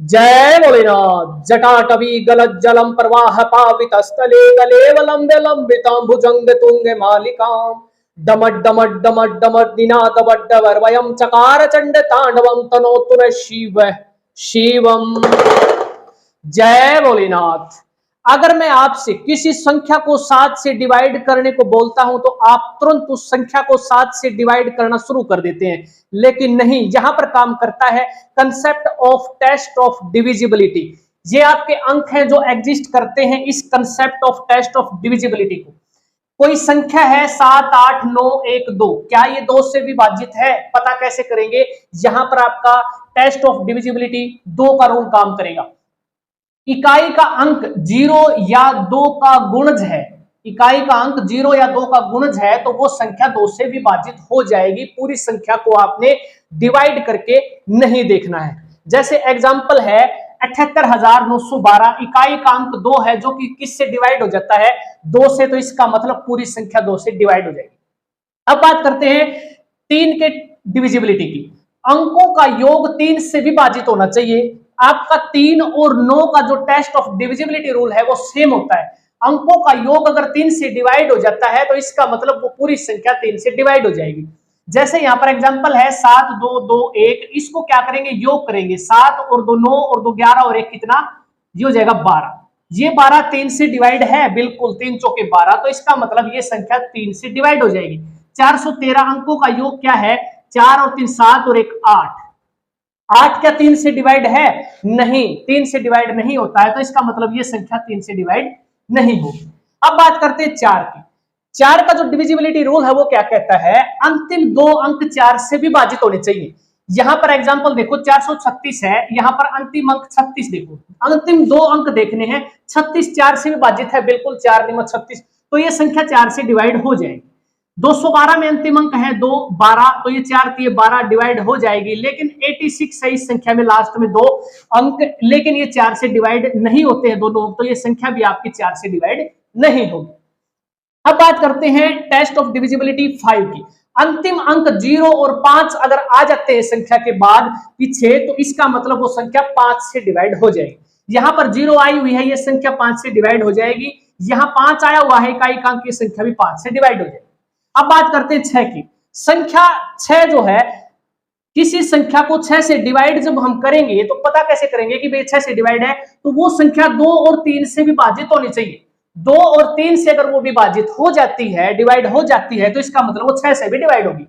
जय भोलेनाथ। जटाटवी गलत जलम प्रवाह पावित स्थले गलेव लंबे लंबितां भुजंग तुंग मालिकां डमट डमट डमट डमट निनाद वड्डवर वयम चकार चंड तांडवम तनोतु न शिव शिवम। जय भोलेनाथ। अगर मैं आपसे किसी संख्या को 7 से डिवाइड करने को बोलता हूं तो आप तुरंत उस संख्या को 7 से डिवाइड करना शुरू कर देते हैं, लेकिन नहीं, यहां पर काम करता है concept of test of divisibility. ये आपके अंक हैं जो एग्जिस्ट करते हैं इस concept of test of divisibility को। कोई संख्या है 7 8 9 1 2, क्या ये 2 से विभाजित है? पता कैसे करेंगे? यहां पर आपका टेस्ट ऑफ डिविजिबिलिटी 2 का रूल काम करेगा। इकाई का अंक 0 या 2 का गुणज है, इकाई का अंक 0 या 2 का गुणज है तो वो संख्या 2 से विभाजित हो जाएगी। पूरी संख्या को आपने डिवाइड करके नहीं देखना है। जैसे एग्जांपल है 78,912, इकाई का अंक 2 है जो कि किससे डिवाइड हो जाता है? 2 से, तो इसका मतलब पूरी संख्या 2 से डिवाइड हो जाएगी। अब बात करते हैं 3 के डिविजिबिलिटी की। अंकों का योग 3 से विभाजित होना चाहिए। आपका 3 और 9 का जो टेस्ट ऑफ डिविजिबिलिटी रूल है वो सेम होता है। अंकों का योग अगर 3 से डिवाइड हो जाता है तो इसका मतलब वो पूरी संख्या 3 से डिवाइड हो जाएगी। जैसे यहां पर एग्जांपल है 7 2 2 1, इसको क्या करेंगे? योग करेंगे। 7 और 2 9 और 2 11 और 1 कितना? ये हो जाएगा 12। ये 12 3 से डिवाइड है, बिल्कुल, 3 चौके 12, तो इसका मतलब ये संख्या 3 से डिवाइड हो जाएगी। 413 अंकों का योग क्या है? 4 और 3 7 और 1 8। 8 क्या 3 से डिवाइड है? नहीं, 3 से डिवाइड नहीं होता है, तो इसका मतलब ये संख्या 3 से डिवाइड नहीं होगी। अब बात करते हैं 4 की। 4 का जो डिविजिबिलिटी रूल है वो क्या कहता है? अंतिम 2 अंक 4 से विभाजित होने चाहिए। यहां पर एग्जांपल देखो 436 है, यहां पर अंतिम अंक 36 देखो, अंतिम 2 अंक देखने हैं। 36 4 से विभाजित है, बिल्कुल, 4 निमत 36, तो ये संख्या 4 से डिवाइड हो जाएगी। 212 में अंतिम अंक है 2 12, तो ये 4 3 12 डिवाइड हो जाएगी। लेकिन 86 है इस संख्या में लास्ट में 2 अंक, लेकिन ये 4 से डिवाइड नहीं होते हैं दोनों, तो ये संख्या भी आपकी 4 से डिवाइड नहीं होगी। अब बात करते हैं टेस्ट ऑफ डिविजिबिलिटी 5 की। अंतिम अंक 0 और 5 अगर आ जाते हैं संख्या के बाद पीछे, तो इसका मतलब वो संख्या 5 से डिवाइड हो जाएगी। यहां पर 0 आई हुई है, ये संख्या 5 से डिवाइड हो जाएगी। यहां 5 आया हुआ है, इकाई का अंक, ये संख्या भी 5 से डिवाइड हो जाएगी। अब बात करते हैं 6 की। संख्या 6 जो है, किसी संख्या को 6 से डिवाइड जब हम करेंगे तो पता कैसे करेंगे कि भाई 6 से डिवाइड है? तो वो संख्या 2 और 3 से विभाजित होनी चाहिए। 2 और 3 से अगर वो विभाजित हो जाती है, डिवाइड हो जाती है, तो इसका मतलब वो 6 से भी डिवाइड होगी।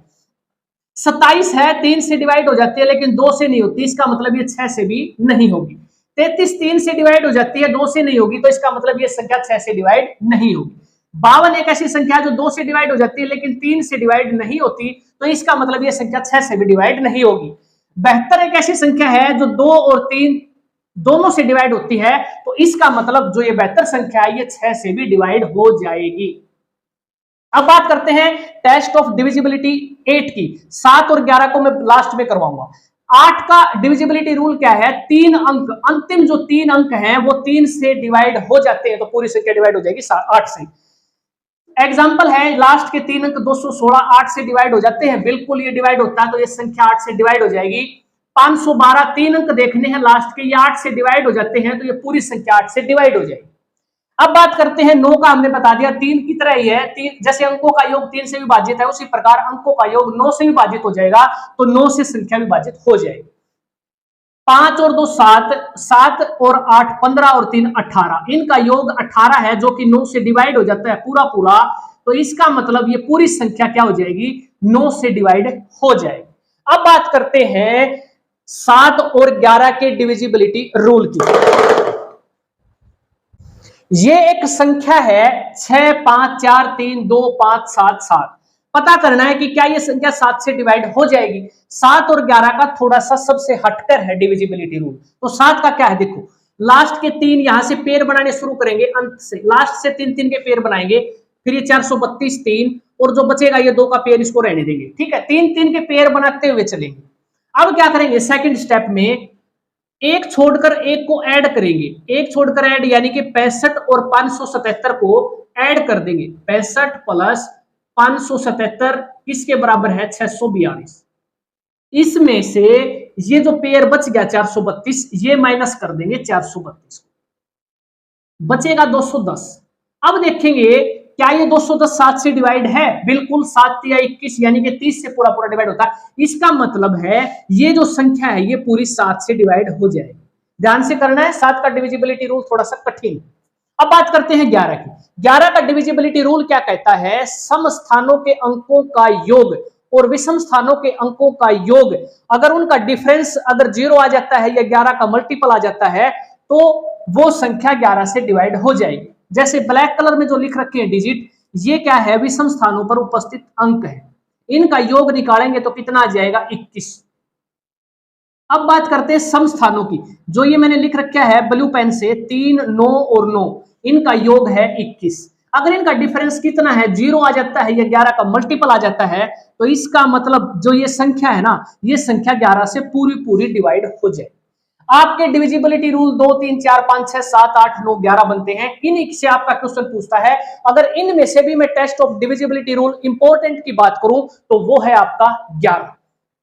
27 है, 3 से डिवाइड हो जाती है लेकिन 2 से नहीं होती, इसका मतलब ये 6 से भी नहीं होगी। 33 3 से डिवाइड हो जाती है, 2 से नहीं होगी, तो इसका मतलब ये संख्या 6 से डिवाइड नहीं होगी। 52 एक ऐसी संख्या जो 2 से डिवाइड हो जाती है लेकिन 3 से डिवाइड नहीं होती, तो इसका मतलब ये संख्या 6 से भी डिवाइड नहीं होगी। 72 एक ऐसी संख्या है जो 2 और 3 दोनों से डिवाइड होती है, तो इसका मतलब जो ये 72 संख्या है ये 6 से भी डिवाइड हो जाएगी। अब बात करते हैं टेस्ट ऑफ डिविजिबिलिटी 8 की। 7 और 11 को मैं लास्ट में करवाऊंगा। 8 का डिविजिबिलिटी रूल क्या है? 3 अंक, अंतिम जो 3 अंक हैं वो 3 से डिवाइड हो जाते हैं, तो पूरी संख्या डिवाइड हो जाएगी 8 से। एग्जाम्पल है लास्ट के 3 अंक 216 8 से डिवाइड हो जाते हैं, बिल्कुल ये डिवाइड होता है, तो ये संख्या 8 से डिवाइड हो जाएगी। 512 3 अंक देखने हैं लास्ट के, ये 8 से डिवाइड हो जाते हैं, तो ये पूरी संख्या 8 से डिवाइड हो जाएगी। अब बात करते हैं 9 का। हमने बता दिया 3 की तरह ही है, 3 जैसे अंकों का योग 3 से विभाजित है उसी प्रकार अंकों का योग 9 से विभाजित हो जाएगा, तो 9 से संख्या विभाजित हो जाएगी। 5 और 2 7, 7 और 8 15 और 3 18, इनका योग 18 है जो कि 9 से डिवाइड हो जाता है पूरा पूरा, तो इसका मतलब ये पूरी संख्या क्या हो जाएगी? 9 से डिवाइड हो जाएगी। अब बात करते हैं 7 और 11 के डिविजिबिलिटी रूल की। ये एक संख्या है 6 5 4 3 2 5 7 7। पता करना है कि क्या ये संख्या 7 से डिवाइड हो जाएगी। 7 और 11 का थोड़ा सा सबसे हटकर है डिविजिबिलिटी रूल। तो 7 का क्या है? देखो, लास्ट के 3 यहां से पेयर बनाने शुरू करेंगे, अंत से लास्ट से 3 3 के पेयर बनाएंगे, फिर ये 432 3 और जो बचेगा ये 2 का पेयर, इसको रहने देंगे, ठीक है। 3 3 के पेयर बनाते हुए चलेंगे। अब क्या करेंगे? सेकंड स्टेप में एक छोड़कर एक को ऐड करेंगे, एक छोड़कर ऐड, यानी कि 65 और 577 को ऐड कर देंगे। 65 प्लस 577 किसके बराबर है? 642। इसमें से ये जो पेयर बच गया 432, ये माइनस कर देंगे 432, बचेगा 210। अब देखेंगे क्या ये 210 7 से डिवाइड है? बिल्कुल, 7 या 21 यानी कि 30 से पूरा पूरा डिवाइड होता है। इसका मतलब है ये जो संख्या है ये पूरी 7 से डिवाइड हो जाएगी। ध्यान से करना है, 7 का डिविजिबिलिटी रूल थोड़ा सा कठिन है। अब बात करते हैं 11 की। 11 का डिविजिबिलिटी रूल क्या कहता है? सम स्थानों के अंकों का योग और विषम स्थानों के अंकों का योग, अगर उनका डिफरेंस अगर 0 आ जाता है या 11 का मल्टीपल आ जाता है तो वो संख्या 11 से डिवाइड हो जाएगी। जैसे ब्लैक कलर में जो लिख रखे हैं डिजिट, ये क्या है? विषम स्थानों पर उपस्थित अंक है। इनका योग निकालेंगे तो कितना आ जाएगा? 21। अब बात करते हैं सम स्थानों की। जो ये मैंने लिख रखा है ब्लू पेन से, 3, 9 और 9, इनका योग है 21। अगर इनका डिफरेंस कितना है? 0 आ जाता है या 11 का मल्टीपल आ जाता है तो इसका मतलब जो ये संख्या है ना, ये संख्या 11 से पूरी पूरी डिवाइड हो जाए। आपके डिविजिबिलिटी रूल 2, 3, 4, 5, 6, 7, 8, 9, 11 बनते हैं। इन से आपका क्वेश्चन पूछता है। अगर इनमें से भी मैं test of divisibility rule important की बात करूं तो वो है आपका 11।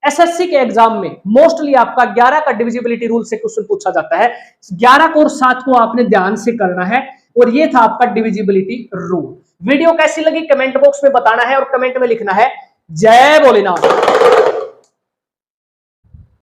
एसएससी के एग्जाम में मोस्टली आपका 11 का डिविजिबिलिटी रूल से क्वेश्चन पूछा जाता है। 11 को और 7 को आपने ध्यान से करना है। और ये था आपका डिविजिबिलिटी रूल। वीडियो कैसी लगी कमेंट बॉक्स में बताना है और कमेंट में लिखना है जय भोलेनाथ।